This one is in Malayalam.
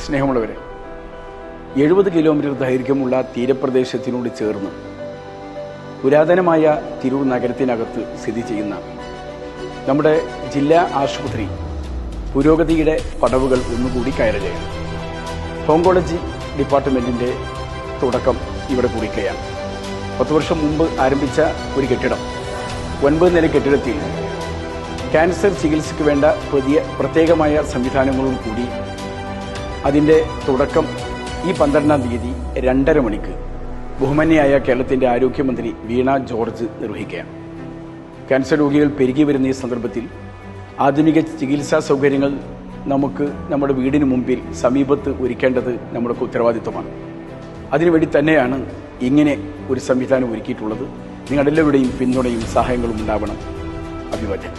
സ്നേഹമുള്ളവരെ, 70 കിലോമീറ്റർ ദൈർഘ്യമുള്ള തീരപ്രദേശത്തിനോട് ചേർന്ന് പുരാതനമായ തിരൂർ നഗരത്തിനകത്ത് സ്ഥിതി ചെയ്യുന്ന നമ്മുടെ ജില്ലാ ആശുപത്രി പുരോഗതിയുടെ പടവുകൾ ഒന്നുകൂടി കയറുകയാണ്. ഓങ്കോളജി ഡിപ്പാർട്ട്മെന്റിന്റെ തുടക്കം ഇവിടെ കുറിക്കുകയാണ്. 10 വർഷം മുമ്പ് ആരംഭിച്ച ഒരു കെട്ടിടം, 9 നില കെട്ടിടത്തിൽ ക്യാൻസർ ചികിത്സയ്ക്ക് വേണ്ട പ്രത്യേകമായ സംവിധാനങ്ങളും കൂടി അതിൻ്റെ തുടക്കം ഈ 12-ാം തീയതി 2:30 മണിക്ക് ബഹുമാന്യയായ കേരളത്തിൻ്റെ ആരോഗ്യമന്ത്രി വീണ ജോർജ് നിർവഹിക്കുകയാണ്. ക്യാൻസർ രോഗികൾ പെരുകി വരുന്ന ഈ സന്ദർഭത്തിൽ ആധുനിക ചികിത്സാ സൗകര്യങ്ങൾ നമുക്ക് നമ്മുടെ വീടിന് മുമ്പിൽ സമീപത്ത് ഒരുക്കേണ്ടത് നമ്മുടെ ഉത്തരവാദിത്വമാണ്. അതിനുവേണ്ടി തന്നെയാണ് ഇങ്ങനെ ഒരു സംവിധാനം ഒരുക്കിയിട്ടുള്ളത്. നിങ്ങളെല്ലാവരുടെയും പിന്തുണയും സഹായങ്ങളും ഉണ്ടാവണം. അഭിവാദ്യം.